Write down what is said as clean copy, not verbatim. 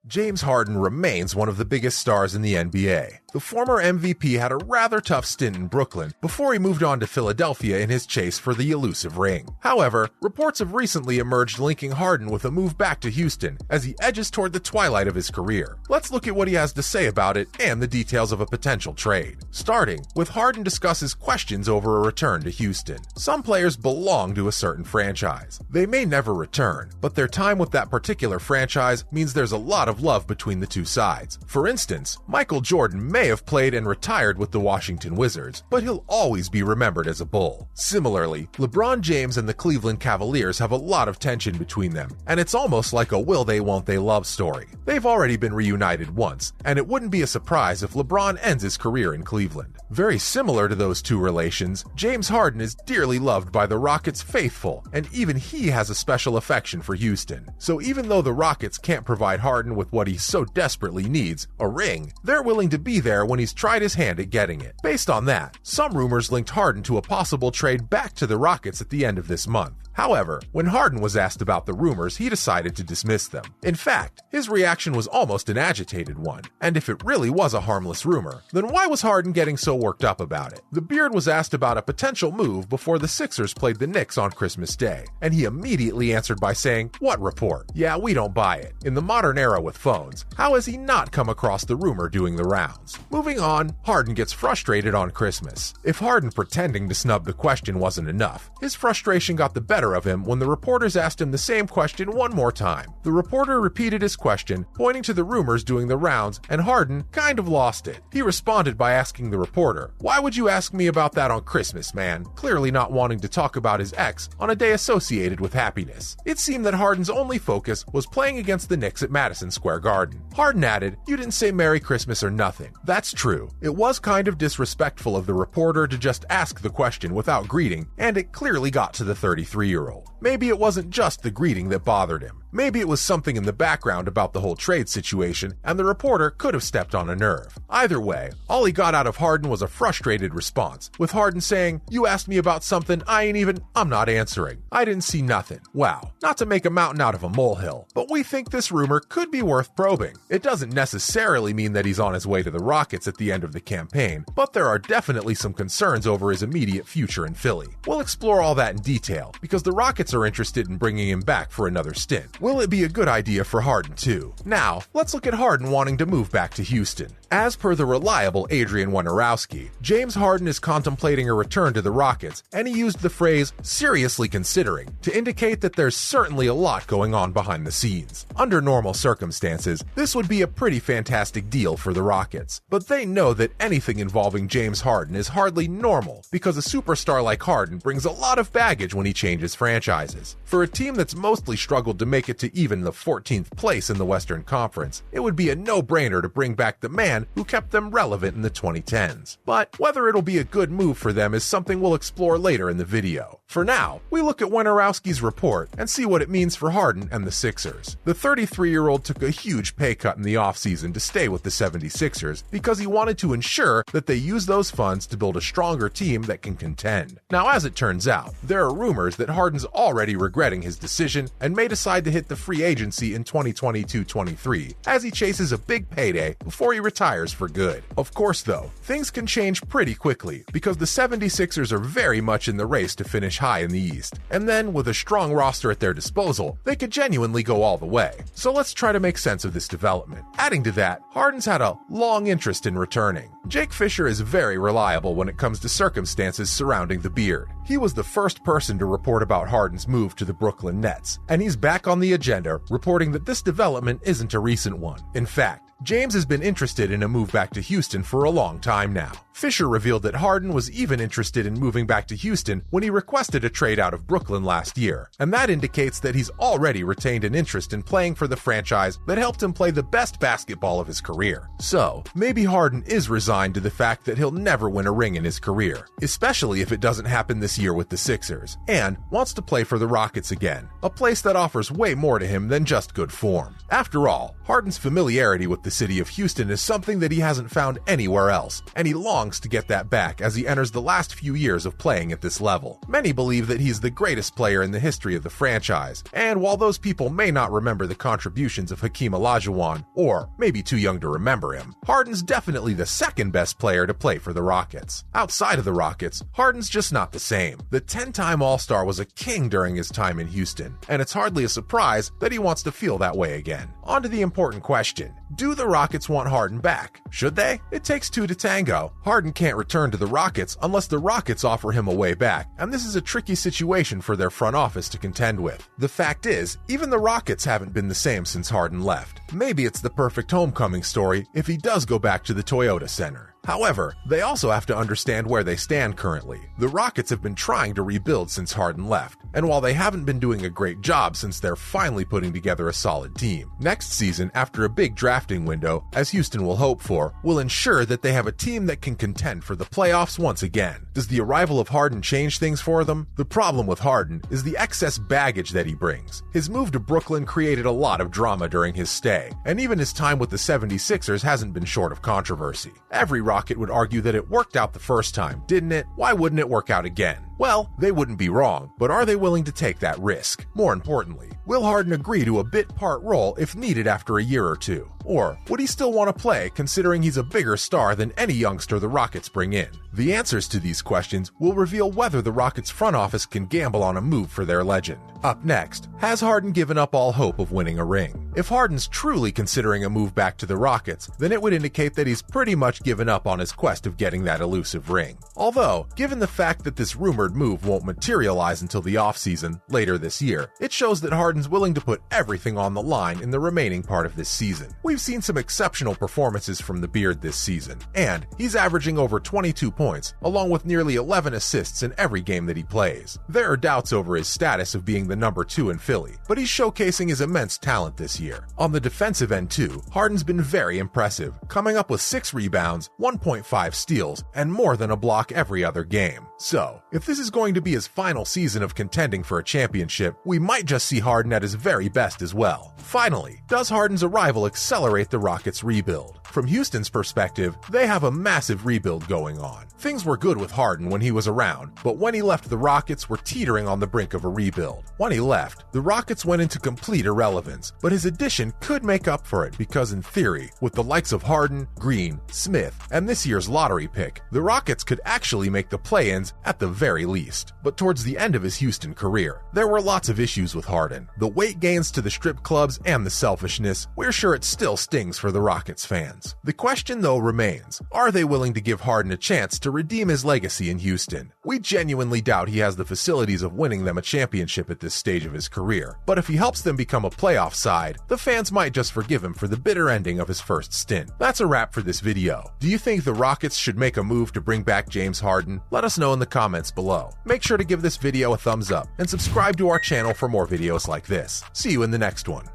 James Harden remains one of the biggest stars in the NBA. The former MVP had a rather tough stint in Brooklyn before he moved on to Philadelphia in his chase for the elusive ring. However, reports have recently emerged linking Harden with a move back to Houston as he edges toward the twilight of his career. Let's look at what he has to say about it and the details of a potential trade. Starting with Harden discusses questions over a return to Houston. Some players belong to a certain franchise. They may never return, but their time with that particular franchise means there's a lot of love between the two sides. For instance, Michael Jordan may have played and retired with the Washington Wizards, but he'll always be remembered as a Bull. Similarly, LeBron James and the Cleveland Cavaliers have a lot of tension between them, and it's almost like a will they won't they love story. They've already been reunited once, and it wouldn't be a surprise if LeBron ends his career in Cleveland. Very similar to those two relations, James Harden is dearly loved by the Rockets faithful, and even he has a special affection for Houston. So even though the Rockets can't provide Harden with what he so desperately needs, a ring, they're willing to be there when he's tried his hand at getting it. Based on that, some rumors linked Harden to a possible trade back to the Rockets at the end of this month. However, when Harden was asked about the rumors, he decided to dismiss them. In fact, his reaction was almost an agitated one, and if it really was a harmless rumor, then why was Harden getting so worked up about it? The Beard was asked about a potential move before the Sixers played the Knicks on Christmas Day, and he immediately answered by saying, "What report? Yeah, we don't buy it." In the modern era with phones, how has he not come across the rumor doing the rounds? Moving on, Harden gets frustrated on Christmas. If Harden pretending to snub the question wasn't enough, his frustration got the better of him when the reporters asked him the same question one more time. The reporter repeated his question, pointing to the rumors doing the rounds, and Harden kind of lost it. He responded by asking the reporter, "Why would you ask me about that on Christmas, man?" Clearly not wanting to talk about his ex on a day associated with happiness. It seemed that Harden's only focus was playing against the Knicks at Madison Square Garden. Harden added, "You didn't say Merry Christmas or nothing." That's true. It was kind of disrespectful of the reporter to just ask the question without greeting, and it clearly got to the 33-year-old. Maybe it wasn't just the greeting that bothered him. Maybe it was something in the background about the whole trade situation, and the reporter could have stepped on a nerve. Either way, all he got out of Harden was a frustrated response, with Harden saying, "You asked me about something I'm not answering. I didn't see nothing." Wow, not to make a mountain out of a molehill, but we think this rumor could be worth probing. It doesn't necessarily mean that he's on his way to the Rockets at the end of the campaign, but there are definitely some concerns over his immediate future in Philly. We'll explore all that in detail, because the Rockets are interested in bringing him back for another stint. Will it be a good idea for Harden too? Now, let's look at Harden wanting to move back to Houston. As per the reliable Adrian Wojnarowski, James Harden is contemplating a return to the Rockets, and he used the phrase "seriously considering" to indicate that there's certainly a lot going on behind the scenes. Under normal circumstances, this would be a pretty fantastic deal for the Rockets, but they know that anything involving James Harden is hardly normal because a superstar like Harden brings a lot of baggage when he changes franchises. For a team that's mostly struggled to make it to even the 14th place in the Western Conference, it would be a no-brainer to bring back the man who kept them relevant in the 2010s. But whether it'll be a good move for them is something we'll explore later in the video. For now, we look at Wojnarowski's report and see what it means for Harden and the Sixers. The 33-year-old took a huge pay cut in the offseason to stay with the 76ers because he wanted to ensure that they use those funds to build a stronger team that can contend. Now, as it turns out, there are rumors that Harden's already regretting his decision and may decide to hit the free agency in 2022-23 as he chases a big payday before he retires for good. Of course, though, things can change pretty quickly because the 76ers are very much in the race to finish high in the East, and then with a strong roster at their disposal, they could genuinely go all the way. So let's try to make sense of this development. Adding to that, Harden's had a long interest in returning. Jake Fisher is very reliable when it comes to circumstances surrounding the Beard. He was the first person to report about Harden's move to the Brooklyn Nets, and he's back on the agenda reporting that this development isn't a recent one. In fact, James has been interested in a move back to Houston for a long time now. Fisher revealed that Harden was even interested in moving back to Houston when he requested a trade out of Brooklyn last year, and that indicates that he's already retained an interest in playing for the franchise that helped him play the best basketball of his career. So, maybe Harden is resigned to the fact that he'll never win a ring in his career, especially if it doesn't happen this year with the Sixers, and wants to play for the Rockets again, a place that offers way more to him than just good form. After all, Harden's familiarity with the the city of Houston is something that he hasn't found anywhere else, and he longs to get that back as he enters the last few years of playing at this level. Many believe that he's the greatest player in the history of the franchise, and while those people may not remember the contributions of Hakeem Olajuwon, or maybe too young to remember him, Harden's definitely the second best player to play for the Rockets. Outside of the Rockets, Harden's just not the same. The 10-time All-Star was a king during his time in Houston, and it's hardly a surprise that he wants to feel that way again. On to the important question. Do the Rockets want Harden back? Should they? It takes two to tango. Harden can't return to the Rockets unless the Rockets offer him a way back, and this is a tricky situation for their front office to contend with. The fact is, even the Rockets haven't been the same since Harden left. Maybe it's the perfect homecoming story if he does go back to the Toyota Center. However, they also have to understand where they stand currently. The Rockets have been trying to rebuild since Harden left, and while they haven't been doing a great job since they're finally putting together a solid team, next season, after a big drafting window, as Houston will hope for, will ensure that they have a team that can contend for the playoffs once again. Does the arrival of Harden change things for them? The problem with Harden is the excess baggage that he brings. His move to Brooklyn created a lot of drama during his stay, and even his time with the 76ers hasn't been short of controversy. Every Rocket would argue that it worked out the first time, didn't it? Why wouldn't it work out again? Well, they wouldn't be wrong, but are they willing to take that risk? More importantly, will Harden agree to a bit-part role if needed after a year or two? Or would he still want to play, considering he's a bigger star than any youngster the Rockets bring in? The answers to these questions will reveal whether the Rockets front office can gamble on a move for their legend. Up next, has Harden given up all hope of winning a ring? If Harden's truly considering a move back to the Rockets, then it would indicate that he's pretty much given up on his quest of getting that elusive ring. Although, given the fact that this rumored move won't materialize until the offseason, later this year, it shows that Harden's willing to put everything on the line in the remaining part of this season. We've seen some exceptional performances from the Beard this season, and he's averaging over 22 points, along with nearly 11 assists in every game that he plays. There are doubts over his status of being the number 2 in Philly, but he's showcasing his immense talent this year. On the defensive end too, Harden's been very impressive, coming up with 6 rebounds, 1.5 steals, and more than a block every other game. So, if this is going to be his final season of contending for a championship, we might just see Harden at his very best as well. Finally, does Harden's arrival accelerate the Rockets' rebuild? From Houston's perspective, they have a massive rebuild going on. Things were good with Harden when he was around, but when he left, the Rockets were teetering on the brink of a rebuild. When he left, the Rockets went into complete irrelevance, but his addition could make up for it because, in theory, with the likes of Harden, Green, Smith, and this year's lottery pick, the Rockets could actually make the play-ins at the very least. But towards the end of his Houston career, there were lots of issues with Harden. The weight gains to the strip clubs and the selfishness, we're sure it still stings for the Rockets fans. The question, though, remains, are they willing to give Harden a chance to redeem his legacy in Houston? We genuinely doubt he has the facilities of winning them a championship at this stage of his career, but if he helps them become a playoff side, the fans might just forgive him for the bitter ending of his first stint. That's a wrap for this video. Do you think the Rockets should make a move to bring back James Harden? Let us know in the comments below. Make sure to give this video a thumbs up and subscribe to our channel for more videos like this. See you in the next one.